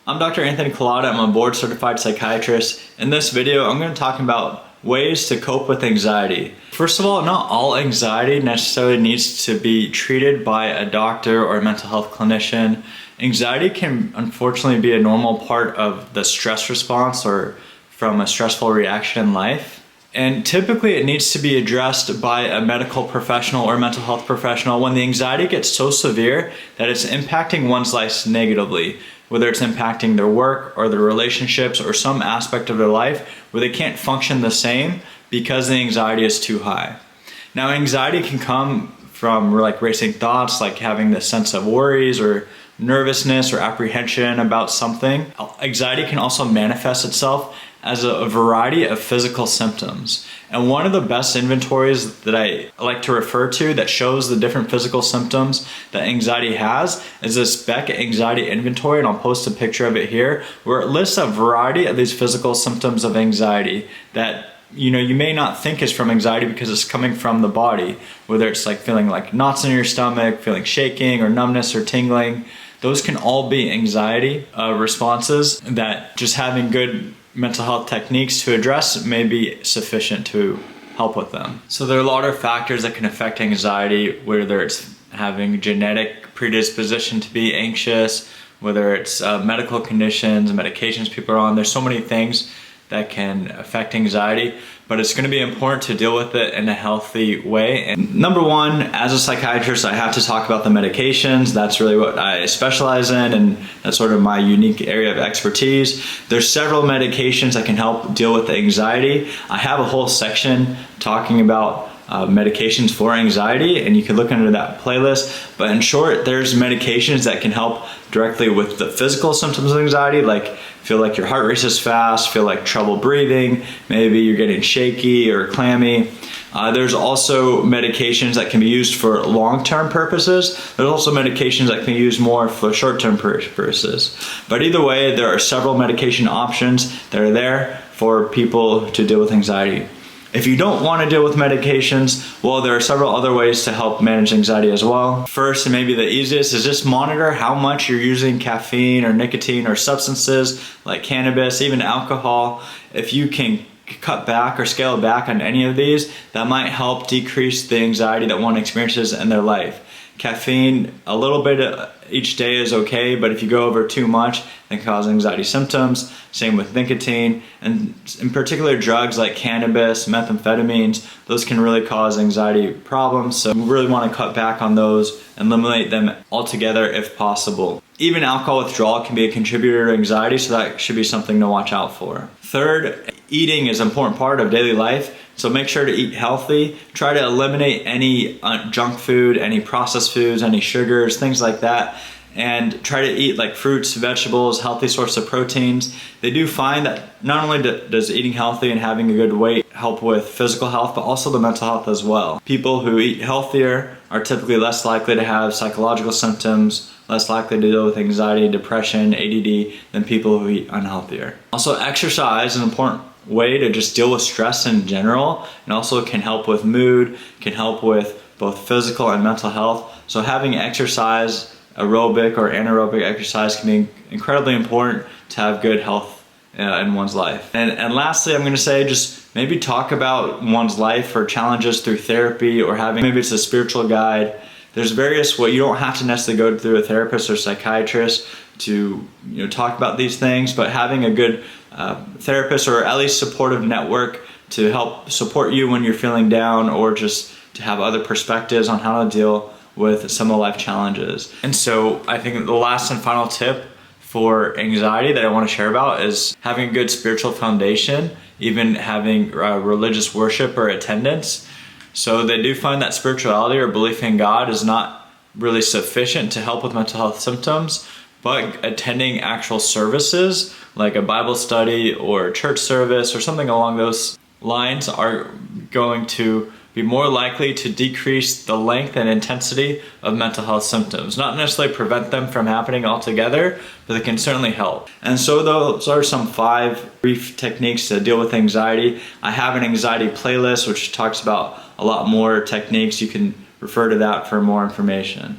I'm Dr. Anthony Collada. I'm a board certified psychiatrist. In this video, I'm going to talk about ways to cope with anxiety. First of all, not all anxiety necessarily needs to be treated by a doctor or a mental health clinician. Anxiety can unfortunately be a normal part of the stress response or from a stressful reaction in life. And typically it needs to be addressed by a medical professional or mental health professional when the anxiety gets so severe that it's impacting one's life negatively, whether it's impacting their work or their relationships or some aspect of their life where they can't function the same because the anxiety is too high. Now, anxiety can come from like racing thoughts, like having this sense of worries or nervousness or apprehension about something. Anxiety can also manifest itself as a variety of physical symptoms. And one of the best inventories that I like to refer to that shows the different physical symptoms that anxiety has is this Beck Anxiety Inventory, and I'll post a picture of it here, where it lists a variety of these physical symptoms of anxiety that you may not think is from anxiety because it's coming from the body, whether it's like feeling like knots in your stomach, feeling shaking or numbness or tingling. Those can all be anxiety responses that just having good mental health techniques to address may be sufficient to help with them. So there are a lot of factors that can affect anxiety, whether it's having genetic predisposition to be anxious, whether it's medical conditions, medications people are on. There's so many things that can affect anxiety, but it's going to be important to deal with it in a healthy way. And number one, as a psychiatrist, I have to talk about the medications. That's really what I specialize in, and that's sort of my unique area of expertise. There's several medications that can help deal with the anxiety. I have a whole section talking about medications for anxiety, and you can look under that playlist. But in short, there's medications that can help directly with the physical symptoms of anxiety, like feel like your heart races fast, feel like trouble breathing, maybe you're getting shaky or clammy. There's also medications that can be used for long-term purposes. There's also medications that can be used more for short-term purposes. But either way, there are several medication options that are there for people to deal with anxiety. If you don't want to deal with medications, well, there are several other ways to help manage anxiety as well. First, and maybe the easiest, is just monitor how much you're using caffeine or nicotine or substances like cannabis, even alcohol. If you can cut back or scale back on any of these, that might help decrease the anxiety that one experiences in their life. Caffeine, a little bit each day is okay, but if you go over too much, it can cause anxiety symptoms. Same with nicotine, and in particular drugs like cannabis, methamphetamines, those can really cause anxiety problems. So we really want to cut back on those and eliminate them altogether if possible. Even alcohol withdrawal can be a contributor to anxiety, so that should be something to watch out for. Third, eating is an important part of daily life. So make sure to eat healthy. Try to eliminate any junk food, any processed foods, any sugars, things like that. And try to eat like fruits, vegetables, healthy source of proteins. They do find that not only does eating healthy and having a good weight help with physical health, but also the mental health as well. People who eat healthier are typically less likely to have psychological symptoms, less likely to deal with anxiety, depression, ADD than people who eat unhealthier. Also, exercise is an important way to just deal with stress in general, and also can help with mood, can help with both physical and mental health. So having exercise, aerobic or anaerobic exercise, can be incredibly important to have good health in one's life. And lastly, I'm going to say just maybe talk about one's life or challenges through therapy, or having, maybe it's a spiritual guide. There's various ways. You don't have to necessarily go through a therapist or psychiatrist to talk about these things, but having a good therapist or at least supportive network to help support you when you're feeling down, or just to have other perspectives on how to deal with some of life challenges. And so I think the last and final tip for anxiety that I want to share about is having a good spiritual foundation, even having religious worship or attendance. So they do find that spirituality or belief in God is not really sufficient to help with mental health symptoms, but attending actual services like a Bible study or church service or something along those lines are going to be more likely to decrease the length and intensity of mental health symptoms. Not necessarily prevent them from happening altogether, but they can certainly help. And so those are some 5 brief techniques to deal with anxiety. I have an anxiety playlist which talks about a lot more techniques. You can refer to that for more information.